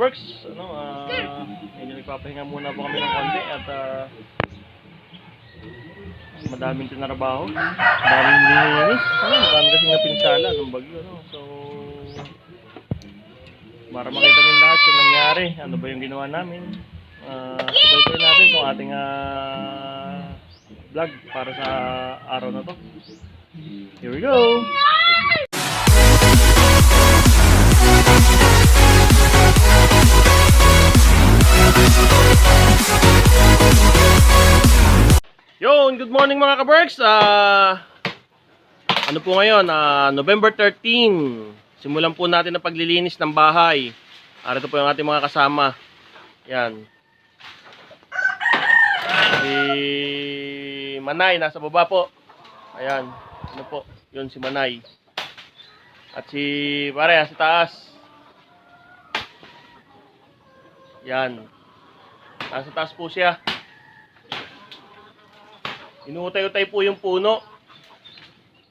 kaberks, medyo nagpapahinga muna po kami ng konti at madaming tinarabaho, madaming linis, madaming kasing napinsala ng bagyo, so para makita nyo lahat yung nangyari, ano ba yung ginawa namin, sabay natin itong ating vlog para sa araw na to. Here we go! Yon, good morning mga kaberks. Ano po ngayon? November 13. Simulan po natin ang paglilinis ng bahay. Ito po yung ating mga kasama. Yan. Si Manay nasa baba po. Ayan. Ano po? Yun si Manay. At si pare sa taas. Yan. Nasa taas po siya. Inutay-utay po yung puno.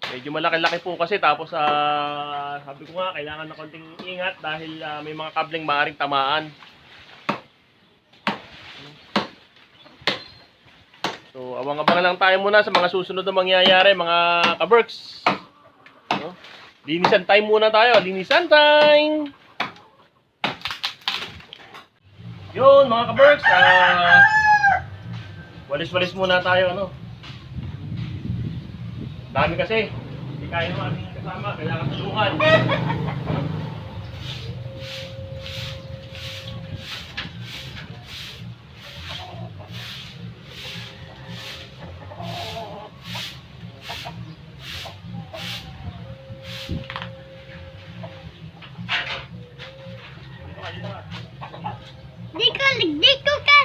Medyo malaki-laki po kasi, tapos sabi ko nga kailangan na konting ingat dahil may mga kableng maaaring tamaan. So awang-abang lang tayo muna sa mga susunod na mangyayari mga kaberks. Linisan time muna tayo. Linisan time! Yun mga kaberks, walis-walis muna tayo, dami kasi, hindi kaya naman aming kasama, kailangan tulungan. Dito ka!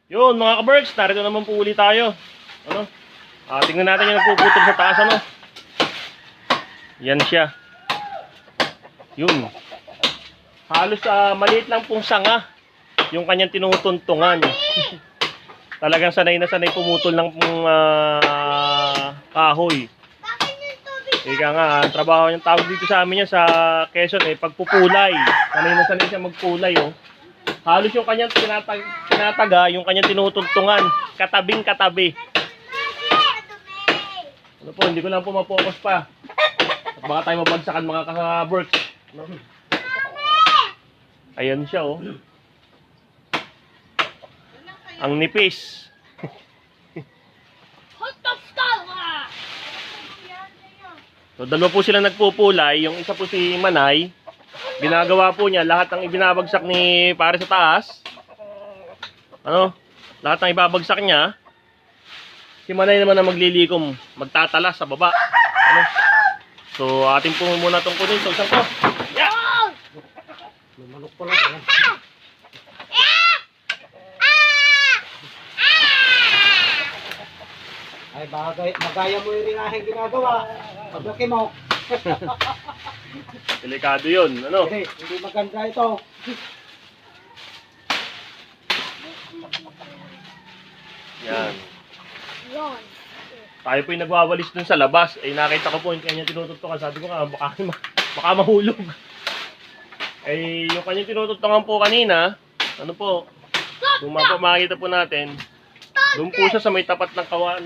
Yun mga kaberks, narito naman po ulit tayo. Tingnan natin yung nagpuputol sa taas, Yan siya. Yun. Halos maliit lang pong sanga yung kanyang tinutuntungan. Talagang sanay na sanay pumutol ng kahoy. Ika nga, trabaho yung tawag dito sa amin yan sa Quezon pagpupulay. Sanay na sanay siya magpulay, Halos yung kanyang tinataga, yung kanyang tinutuntungan, katabing katabi. Ano po, hindi ko lang po mapokus pa. At baka tayo mabagsakan mga kaberks. Ayan siya, Ang nipis. So, dalawa po sila nagpupulay. Yung isa po si Manay. Ginagawa po niya lahat ng ibinabagsak ni pare sa taas. Lahat ng ibabagsak niya. Si Manay naman na maglilikom, magtatalas sa baba. So, atin po muna itong kunin. So, isang ko. Yeah! Manok pa lang. Ay, magaya mo yung rinahing ginagawa. Paglaki mo. Delikado yun, Hindi maganda ito. Yan. Tayo po yung nagwawalis dun sa labas. Nakita ko po yung kanyang tinutuntungan. Sabi ko nga, baka mahulog. Yung kanyang tinutuntungan po kanina, kung makita po natin, doon po siya sa may tapat ng kahoy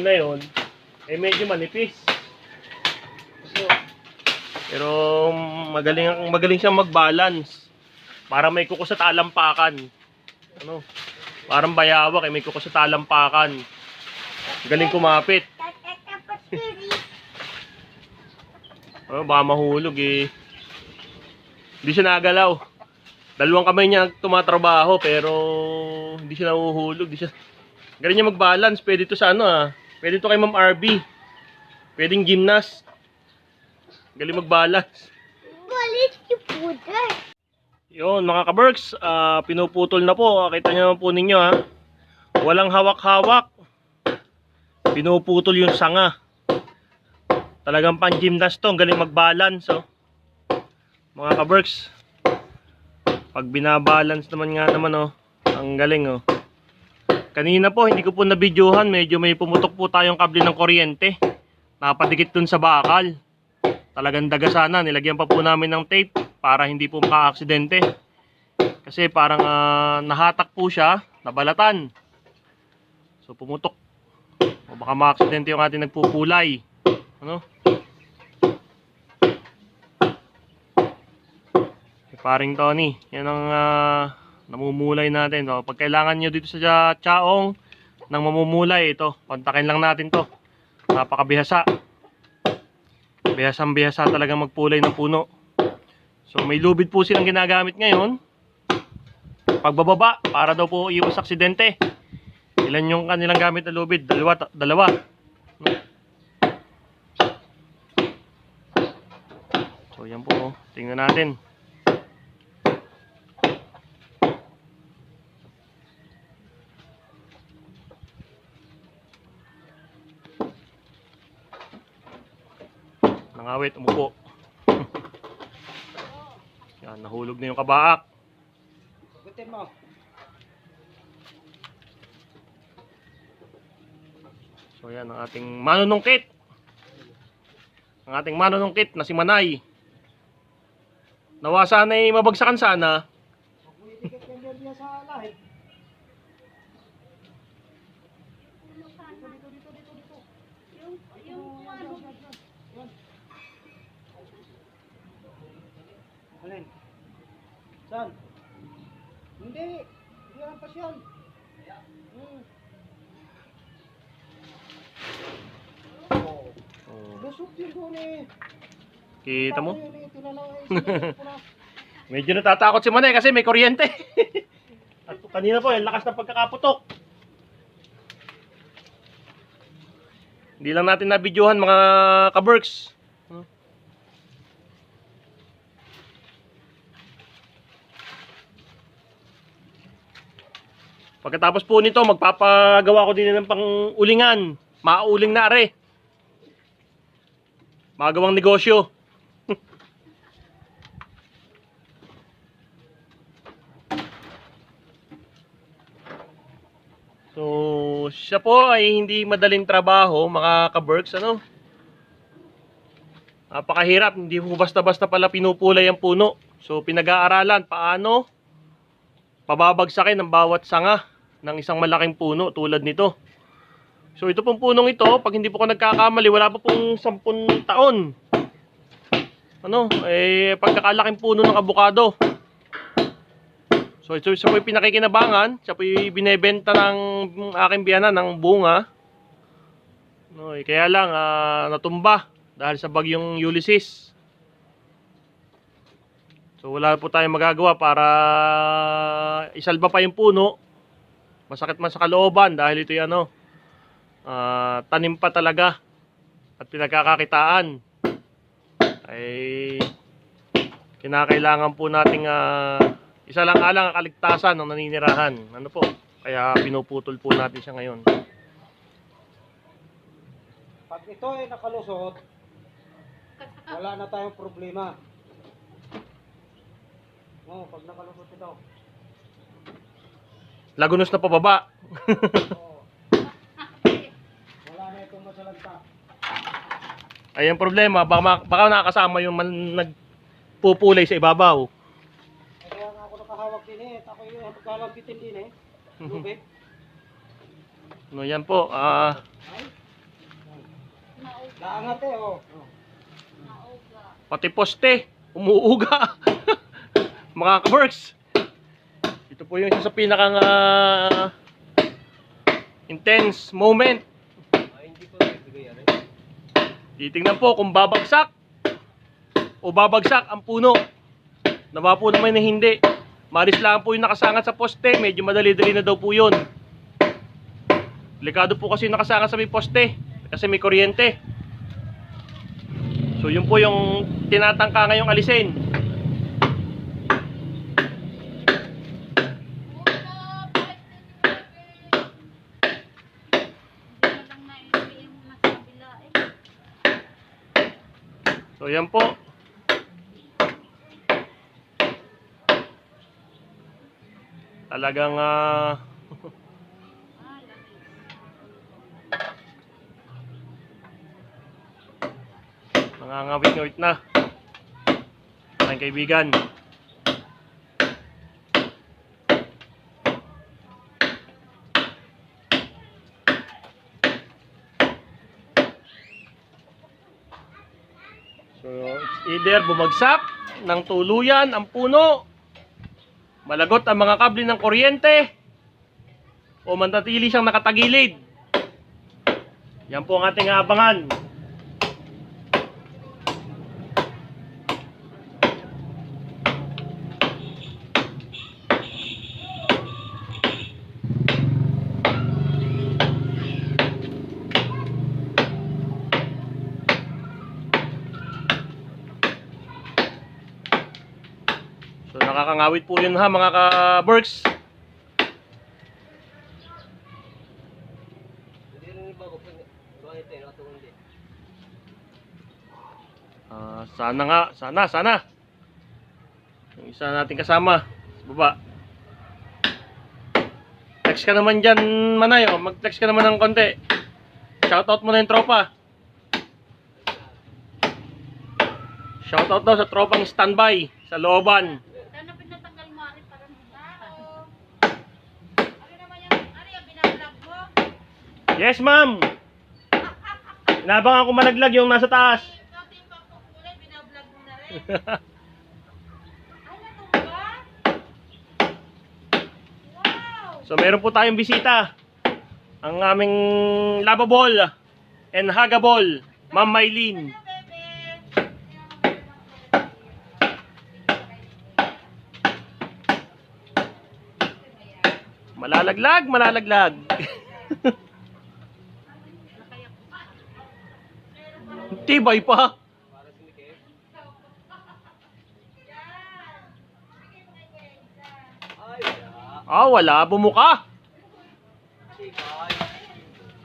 na yun, medyo manipis. Pero magaling siyang mag-balance. Para may kuko sa talampakan. Parang bayawak, may kuko sa talampakan. Galing kumapit. Baka mahulog Hindi siya nagalaw. Dalawang kamay niya tumatrabaho pero hindi siya nahuhulog. Galing niya mag-balance. Pwede to sa pwede to kay Ma'am RB. Pwedeng gymnast. Galing mag-balance. Balit yung puder. Yun mga kaberks, pinuputol na po. Kita nyo naman po ninyo Walang hawak-hawak. Pinuputol yung sanga. Talagang pang-gymnast to. Galing mag-balance mga kaberks. Pag binabalance naman nga naman ang galing Kanina po, hindi ko po na-videohan. Medyo may pumutok po tayong kable ng kuryente. Nakapadikit dun sa bakal. Talagang daga sana. Nilagyan pa po namin ng tape para hindi po maka-aksidente. Kasi parang nahatak po siya, nabalatan. So pumutok. O baka maka-aksidente yung ating nagpupulay. Ano? Si paring Tony, yan ang namumulay natin. So, pag kailangan nyo dito sa Chaong ng mamumulay, ito, kontakin lang natin to. Napakabihasa. Bihasang-bihasa talaga magpulay ng puno. So may lubid po silang ginagamit ngayon. Pagbababa, para daw po iwas aksidente. Ilan yung kanilang gamit na lubid? Dalawa. So yan po, tingnan natin. Nangawit, umupo. Yan, nahulog na yung kabaak. Gutin mo. So yan ang ating manunungkit. Ang ating manunungkit na si Manay. Nawa sana ay mabagsakan sana. Magbuibigit yung niya sa lahi. Alin? Saan? Hindi. Hindi yan pa siyan. Oh, Lusot din doon eh. kita mo? Yun eh, tinalaw eh. Sinabi ko na. Medyo natatakot si Manay kasi may kuryente. At kanina po, yung lakas ng pagkakaputok. Hindi lang natin na-videohan mga ka-Berks. Pagkatapos po nito, magpapagawa ko din ng pang-ulingan. Mauling na are. Magawang negosyo. So, siya po ay hindi madaling trabaho, mga ka-Berks, ano? Napakahirap, hindi po basta-basta pala pinupulay ang puno. So, pinag-aaralan paano pababagsakin ang bawat sanga ng isang malaking puno tulad nito. So, ito pong punong ito, pag hindi po ko nagkakamali, wala pa pong 10 taon. Ano? Pagkakalaking puno ng abukado. So, siya po yung pinakikinabangan. Siya po yung binebenta ng aking biyanan ng bunga. No, kaya lang, natumba dahil sa bagyong Ulysses. So, wala po tayong magagawa para isalba pa yung puno. Masakit man sa kalooban dahil ito yung tanim pa talaga at pinagkakakitaan. Ay kinakailangan po nating isa lang alang ang kaligtasan ng naninirahan. Ano po? Kaya pinuputol po natin siya ngayon. Pag ito ay nakalusot, wala na tayong problema. Oh, pag nakalusot ito. Lagunos na pababa. Oh. Wala na itong masalagta. Ay ang problema, baka nakakasama yung nagpupulay sa ibabaw. Kaya nga ako nakahawak din eh. Ako yung magkalambitin din eh. Lubid. No, yan po. Naangat eh oh. Pati poste, umuuga. Mga ka-Berks. Ito po yung isa sa pinakang intense moment. Hindi ko nagbigay yan eh. Titingnan po kung babagsak o babagsak ang puno. Nawa po naman na hindi. Maris lang po yung nakasangat sa poste. Medyo madali-dali na daw po yun. Delikado po kasi yung nakasangat sa may poste. Kasi may kuryente. So yun po yung tinatangka ngayong alisin. So yan po. Talagang Nangangawit-ngawit na. Aking kaibigan. So, it's either bumagsak ng tuluyan ang puno, malagot ang mga kable ng kuryente, o manatili siyang nakatagilid. Yan po ang ating aabangan. So nakakangawit po yun ha mga ka-Berks. Sana. Yung isa nating kasama sa baba. Text ka naman dyan, Manay. Oh. Mag-text ka naman ng konti. Shoutout mo na yung tropa. Shoutout daw sa tropang standby sa looban. Ano pinatanggal mo ari para tao? Ano naman yung binablog mo? Yes, ma'am. Inabangan ko malaglag yung nasa taas. Ikaw din pa po kulay binablog mo na rin. Ay natumba? Wow! So meron po tayong bisita. Ang aming lovable and huggable, Ma'am Maylene. Malalaglag. Tibay pa. Wala. Bumuka.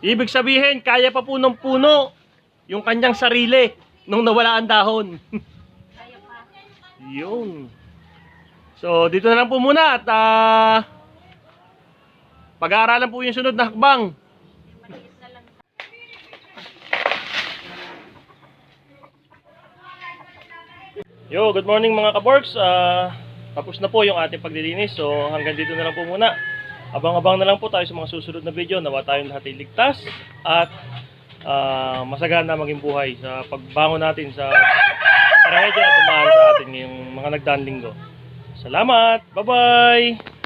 Ibig sabihin, kaya pa po ng puno yung kanyang sarili nung nawala ang dahon. Yun. So, dito na lang po muna at pag-aaralan po yung sunod na hakbang. Yo, good morning mga ka-Borks. Tapos na po yung ating paglilinis. So hanggang dito na lang po muna. Abang-abang na lang po tayo sa mga susunod na video. Nawa tayong lahat ay ligtas at masagana maging buhay sa pagbangon natin sa trahedya na dumaan sa atin ngayong mga nagdaang linggo. Salamat! Bye-bye!